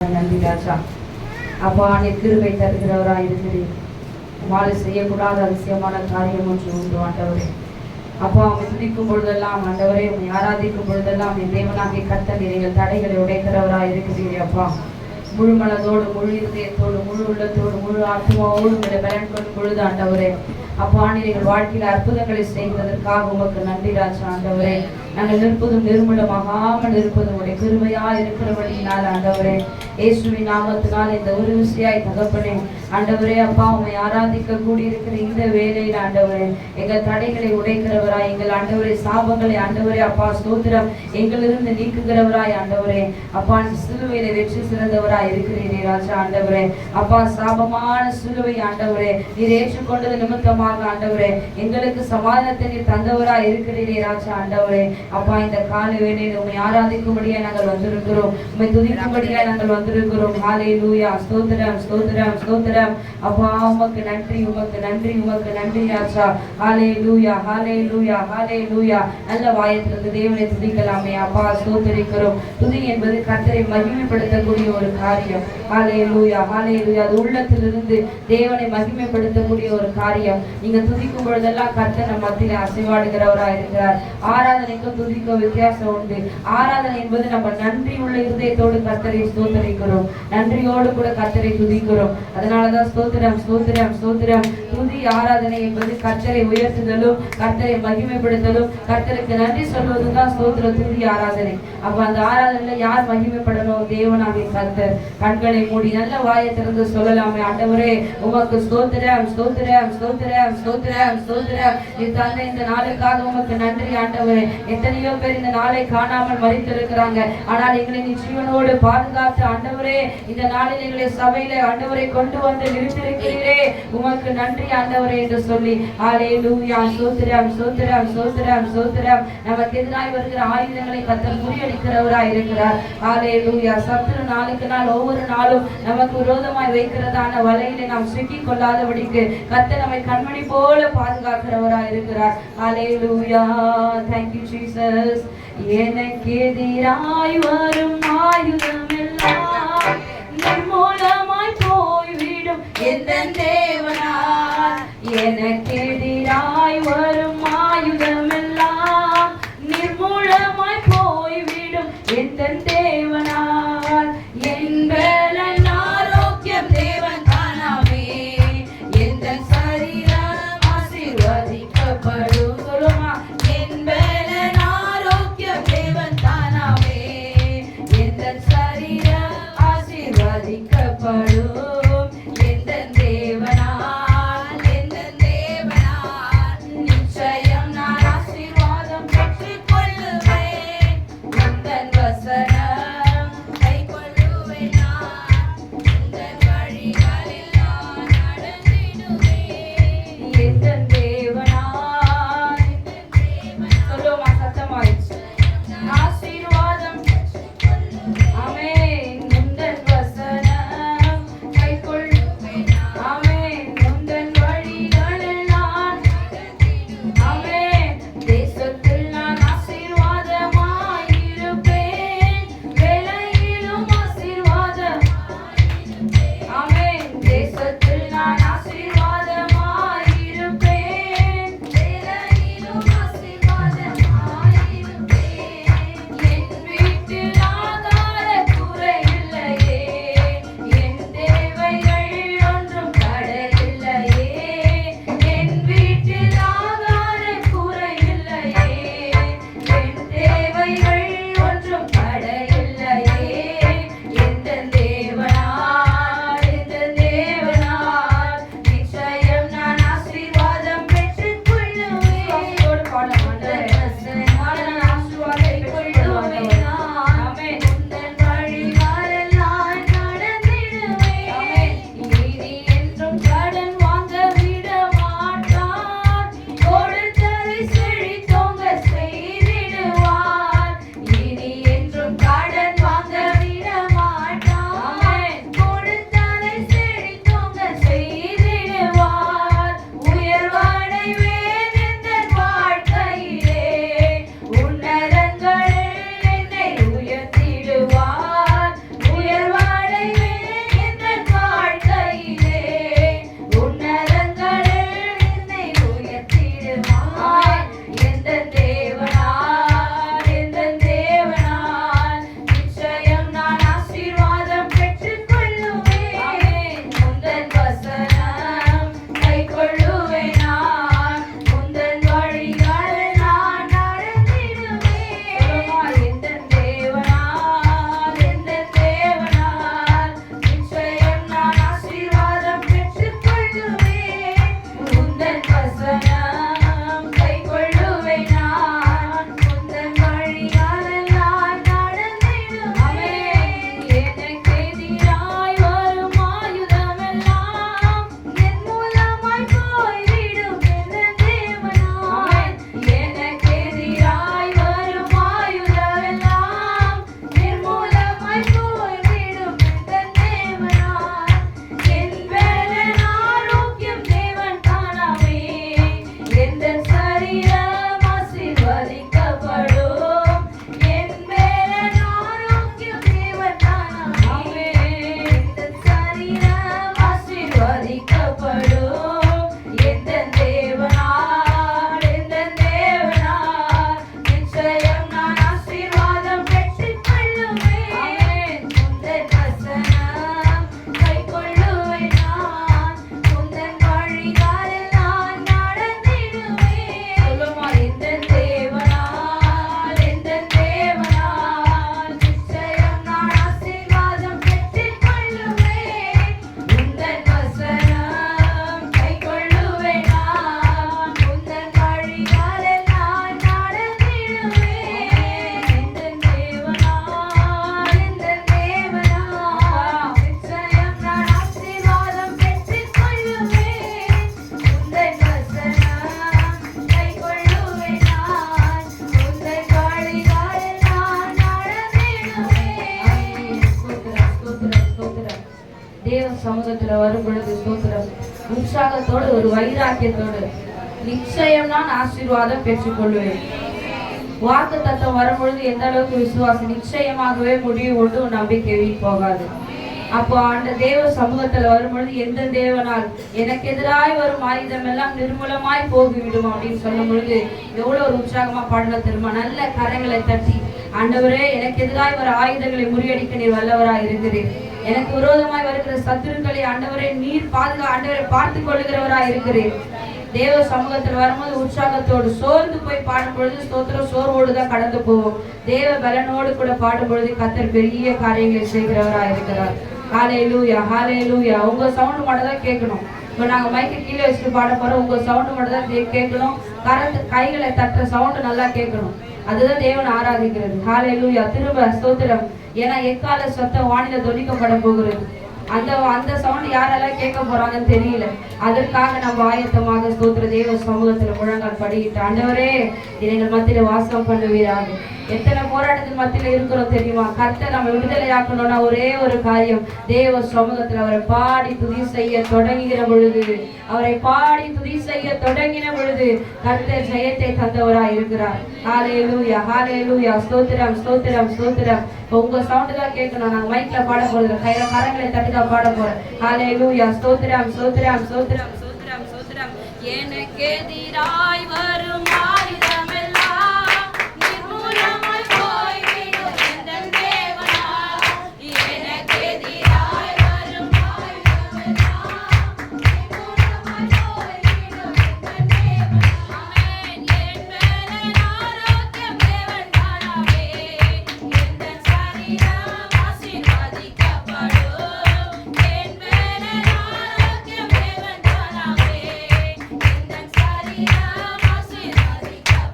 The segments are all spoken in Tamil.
நன்றி ராஜா. அப்பா, நீ கிருபை தருகிறவராக இருக்கிறீர். உமாலை செய்யக்கூடாத அதிசயமான காரியம் ஒன்று உண்டு ஆண்டவரே. அப்பா, அவன் துதிக்கும் பொழுதெல்லாம் ஆண்டவரே, உன்னை ஆராதிக்கும் பொழுதெல்லாம் என் தேவனாகிய கர்த்தர் நீங்கள் தடைகளை உடைக்கிறவராக இருக்கிறீர். அப்பா, முழு மனதோடு, முழு இதயத்தோடு, முழு உள்ளத்தோடு, முழு ஆத்மாவோடு உங்களை பலன் கொள்ளும் பொழுது ஆண்டவரே, அப்பா, நீங்கள் வாழ்க்கையில் அற்புதங்களை செய்வதற்காக உமக்கு நன்றி ராஜா. ஆண்டவரே, நாங்கள் நிற்பதும் நிர்மூலமாகாமல் இருப்பதும் உடைய கிருபையா இருக்கிறபடியினால் ஆண்டவரே, இயேசுவின் நாமத்தினால் இந்த ஒரு விஷயாய் தகப்பனே ஆண்டவரே, அப்பா, உம்மை ஆராதிக்க கூடியிருக்கிற இந்த வேலையில் ஆண்டவரே, எங்கள் தடைகளை உடைக்கிறவராய், எங்கள் ஆண்டவரே சாபங்களை ஆண்டவரே அப்பா ஸ்தோத்திரம் எங்களிருந்து நீக்குகிறவராய் ஆண்டவரே, அப்பா, சிலுவையில வெற்றி சிறந்தவராய் இருக்கிறீரே ராஜா. ஆண்டவரே, அப்பா, சாபமான சிலுவை ஆண்டவரே நீர் ஏற்றுக்கொண்டது நிமித்தமாக ஆண்டவரே எங்களுக்கு சமாதானத்தை நீர் தந்தவராய் இருக்கிறீரே ராஜா. ஆண்டவரே, அப்பா, இந்த கால வேளையில் உம்மை ஆராதிக்கும்படியா நாங்கள் வந்திருக்கிறோம், உம்மை துதிக்கும்படியா நாங்கள் வந்திருக்கிறோம். ஹல்லேலூயா, ஸ்தோத்திரம் ஸ்தோத்திரம் ஸ்தோத்திரம். அப்பா, உமக்கு நன்றி, உமக்கு நன்றி, உமக்கு நன்றி ராஜா. ஹல்லேலூயா ஹல்லேலூயா ஹல்லேலூயா. நல்ல வாயத்திலிருந்து தேவனை துதிக்கலாமே. அப்பா, ஸ்தோத்திரிக்கிறோம். துதி என்பது கர்த்தரை மகிமைப்படுத்தக்கூடிய ஒரு காரியம். ஹல்லேலூயா ஹல்லேலூயா. அது உள்ளத்திலிருந்து தேவனை மகிமைப்படுத்தக்கூடிய ஒரு காரியம். நீங்க துதிக்கும் பொழுதெல்லாம் கர்த்தர் நம்ம மத்தியில அசைவாடுகிறவராக இருக்கிறார். ஆராதனைக்கும் துதிக்கும் வித்தியாசம் உண்டு. ஆராதனை என்பது நம்ம நன்றி உள்ள இருதயத்தோடு கர்த்தரை ஸ்தோத்திரிக்கிறோம், நன்றியோடு கூட கர்த்தரை துதிக்கிறோம். அதனாலதான் ஸ்தோத்திரம் ஸ்தோத்திரம் ஸ்தோத்திரம். துதி ஆராதனை என்பது கர்த்தரை உயர்த்துதலும் கர்த்தரை மகிமைப்படுத்தலும் கர்த்தருக்கு நன்றி சொல்வதும் தான் ஸ்தோத்திர துதி ஆராதனை. அப்ப அந்த ஆராதனையில யார் மகிமைப்படணும்? தேவனாகிய கர்த்தர். கண்களை மூடி நல்ல வாயை திறந்து சொல்லலாமே, ஆண்டவரே உமக்கு ஸ்தோத்திரம் ஸ்தோத்திரம் ஸ்தோத்திரம் ஸ்தோத்திரம் ஸ்தோத்திரம். நீ தந்த இந்த நாளுக்காக உமக்கு நன்றி ஆண்டவரே. எத்தனையோ பேர் இந்த நாளை காணாமல் மறித்திருக்கிறாங்க, ஆனால் எங்களை நீ ஜீவனோடு பாதுகாத்து ஆண்டவரே இந்த நாளில் எங்களை சபையில ஆண்டவரை கொண்டு வந்து நிறுத்திருக்கிறீரே, உமக்கு நன்றி ஆண்டவரே என்று சொல்லி ஹல்லேலூயா, ஸ்தோத்திரம் ஸ்தோத்திரம் ஸ்தோத்திரம் ஸ்தோத்திரம். நமக்கு எதிராய் வருகிற ஆயுதங்களை கர்த்தர் முறியடிக்கிறவராய் இருக்கிறார். ஹல்லேலூயா. சத்துரு நாளுக்கு நாள் ஒவ்வொரு நாளும் நமக்கு விரோதமாய் வைக்கிறதான வலையிலே நாம் சிக்கிக் கொள்ளாதபடிக்கு கர்த்தர் நம்மை கண்மணி போல பாதுகாக்கிறவராய் இருக்கிறார். ஹல்லேலூயா. Thank you Jesus. எனக்கு எதிராய் வரும் ஆயுதம் எல்லாம் நிர்மூலமாய் போய்விடும் எந்த தேவனால். எனக்கு எதிராய் வரும் ஆயுதம் எல்லாம் நிர்மூலமாய் போய்விடும் எந்த தேவனால். என்பலன் ஆரோக்கியம் தேவன் தானாவே, எந்த சரீரம் ஆசீர்வதிக்கப்படும். சொல்லுமா, என்பலன் ஆரோக்கியம் தேவன் தானாவே, எந்த சரீரம் ஆசீர்வதிக்கப்படும். எந்த தேவனால், எந்த தேவனால் நிச்சயம் நான் ஆசீர்வாதம் பெற்றுக் கொள்ளுவேன். உந்தன் வசனம் கைக்கொள்ளுவேன் நான், உந்தன் வழிகளில் நான் நடந்திடுவேன். எந்த தேவனால், சொல்லுமா சத்தமாயிடுச்சு, ஆசீர்வாதம் ஆமென். உந்தன் வசனம் தேவ சமூகத்துல வரும் பொழுது ஸ்தோத்திரம் உற்சாகத்தோடு ஒரு வைராக்கியத்தோடு நிச்சயம் நான் ஆசீர்வாதம் பெற்றுக்கொள்வேன். வாக்கு தத்தம் வரும் பொழுது எந்த அளவுக்கு விசுவாசம், நிச்சயமாகவே முடிவு உண்டு, நம்பிக்கை வீண் போகாது. அப்போ அந்த தேவ சமூகத்துல வரும்பொழுது எந்த தேவனால் எனக்கு எதிராய் வரும் ஆயுதம் எல்லாம் நிர்மூலமாய் போகிவிடும் அப்படின்னு சொல்லும் பொழுது எவ்வளவு ஒரு உற்சாகமா பாடல தெரியுமா? நல்ல கரங்களை தட்டி, ஆண்டவரே எனக்கு எதிராய் வர ஆயுதங்களை முறியடிக்க நீர் வல்லவராய் இருக்கிறீர், எனக்கு விரோதமாய் வருகிற சத்துருக்களை ஆண்டவரே நீர் ஆண்டவரை பார்த்து கொள்ளுகிறவராய் இருக்கிறீர். தேவ சமூகத்தில் வரும்போது உற்சாகத்தோடு, சோர்ந்து போய் பாடும் பொழுது ஸ்தோத்திரம் சோர்வோடு தான் கடந்து போவோம். தேவ பலனோடு கூட பாடும் பொழுது கர்த்தர் பெரிய காரியங்களை செய்கிறவராக இருக்கிறார். ஹல்லேலூயா, ஹல்லேலூயா. உங்க சவுண்ட் மட்டும் தான் கேட்கணும். இப்போ நாங்கள் மைக்கை கீழே வச்சுட்டு பாட போறோம். உங்க சவுண்ட் மட்டும் தான் கேட்கணும். கைகளை தட்டுற சவுண்ட் நல்லா கேட்கணும். அதுதான் தேவன் ஆராதிக்கிறது. ஹல்லேலூயா. திரும்ப ஸ்தோத்திரம். ஏன்னா எக்கால சத்தம் வானிலை தொனிக்கப்பட போகிறது. அந்த சவுண்ட் யாரெல்லாம் கேட்க போறாங்கன்னு தெரியல. அதற்காக நம்ம ஆயத்தமாக ஸ்தோத்திர தேவ சமூகத்துல முழங்கால் படிக்கிட்டு, ஆண்டவரே எங்கள் மத்தியில வாசம் பண்ணுவீராக. எத்தனை போராட்டத்தின் மத்தியில இருக்கிறோம் தெரியுமா? கர்த்தர் நம்ம விடுதலை ஆக்கணும்னா ஒரே ஒரு காரியம், தேவ சமூகத்துல அவரை பாடி துதி செய்ய தொடங்குகிற பொழுது, அவரை பாடி துதி செய்ய தொடங்கின பொழுது கர்த்தர் ஜெயத்தை தந்தவராய் இருக்கிறார். ஹல்லேலூயா, ஹல்லேலூயா. ஸ்தோத்திரம், ஸ்தோத்திரம், ஸ்தோத்திரம். உங்க சவுண்ட் தான் கேட்கணும். நாங்க மைக்ல பாட போறது, கரங்களை தட்டுதான் பாட போறோம். ஹல்லேலூயா. ஸ்தோத்திரம், ஸ்தோத்திரம், ஸ்தோத்திரம், ஸ்தோத்திரம், ஸ்தோத்திரம். எனக்கு எதிராய் வரும் ஆயுதமெல்லாம் நிர்மூலமாய் போய்விடும் எந்தன் தேவனால். எனக்கு எதிராய் வரும் ஆயுதமெல்லாம் நிர்மூலமாய் போய்விடும் எந்தன் தேவனால். ஆமென். என் மேல் ஆரோக்கியம் தேவன் தானாவே, எந்தன் சரீரம் ஆசீர்வதிக்கப்படும். என் மேல் ஆரோக்கியம் தேவன் தானாவே, எந்தன் சரீரம் ஆசீர்வதிக்கப்படும்.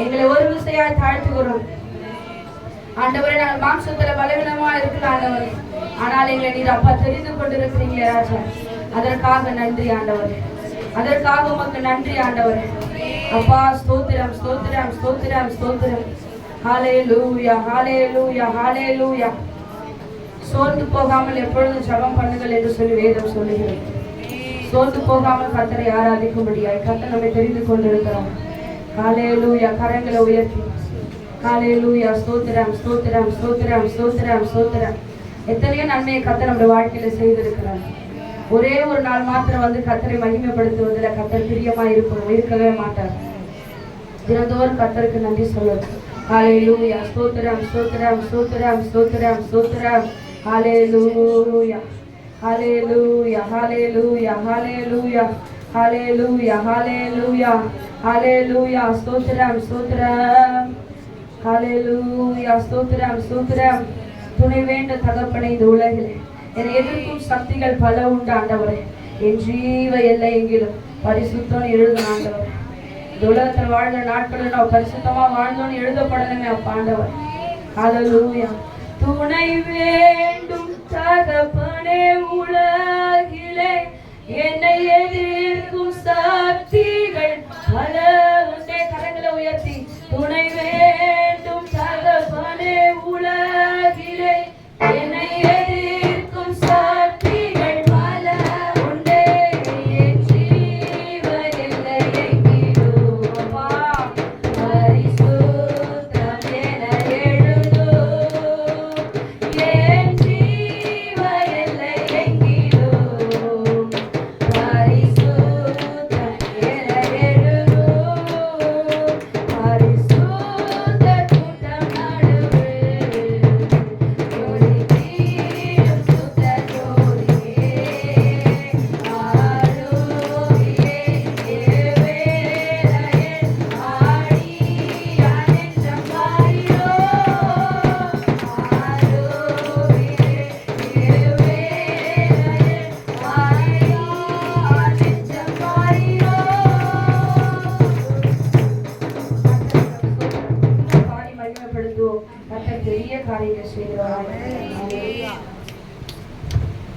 எங்களை ஒரு விசையாய் தாழ்த்துகிறோம் ஆண்டவரே. நாங்கள் மாம்சத்துல பலவீனமா இருக்கலாம் ஆண்டவரே, ஆனால் எங்களை நீர் அப்பா தெரிந்து கொண்டிருக்கிறீங்களே ராஜா, அதற்காக நன்றி ஆண்டவரே, அதற்காக உமக்கு நன்றி ஆண்டவரே. அப்பா ஸ்தோத்திரம் ஸ்தோத்திரம் ஸ்தோத்திரம் ஸ்தோத்திரம். ஹல்லேலூயா ஹல்லேலூயா ஹல்லேலூயா. சோர்ந்து போகாமல் எப்பொழுதும் ஜெபம் பண்ணுங்கள் என்று சொல்லி வேதம் சொல்லுகிறது. சோர்ந்து போகாமல் கர்த்தரை ஆராதிக்கும்படியாய் கர்த்தர் நம்மை தெரிந்து கொண்டிருக்கிறோம். ஹல்லேலூயா. கரங்களை உயர்த்தி ஹல்லேலூயா. ஸ்தோத்திரம் ஸ்தோத்திரம் ஸ்தோத்திரம் ஸ்தோத்திரம் ஸ்தோத்திரம். எத்தனையோ நன்மையை கர்த்தர் நம்முடைய வாழ்க்கையில செய்திருக்கிறார். ஒரே ஒரு நாள் மாத்திரம் வந்து கர்த்தரை மகிமைப்படுத்துவதில் கர்த்தர் பிரியமா இருக்கவே மாட்டார். தினந்தோறும் கர்த்தருக்கு நன்றி சொல்லுவோம். ஹல்லேலூயா. ஸ்தோத்திரம் ஸ்தோத்திரம் ஸ்தோத்திரம் ஸ்தோத்திரம் ஸ்தோத்திரம். ஹல்லேலூயா ஹல்லேலூயா ஹல்லேலூயா ஹல்லேலூயா ஹல்லேலூயா ஹல்லேலூயா ஹல்லேலூயா. ஸ்தோத்திரம் ஸ்தோத்திரம். ஹல்லேலூயா. ஸ்தோத்திரம் ஸ்தோத்திரம். துணை வேண்ட தகப்பனை இந்த உலகிலே என்னை எதிர்க்கும் சக்திகள் பல உண்டு ஆண்டவரே. என் ஜீவ எல்லை எங்கிலும் பரிசுத்தம் எழுதணும் ஆண்டவரே. இந்த உலகத்தில் வாழ்ந்த நாட்களில் நான் பரிசுத்தமா வாழ்ந்தோன்னு எழுதப்படணுமே அப்பா ஆண்டவர். ஹல்லேலூயா. துணை வேண்டும் தகப்பனே உலகிலே என்னை எதிர்க்கும் சக்திகள் பல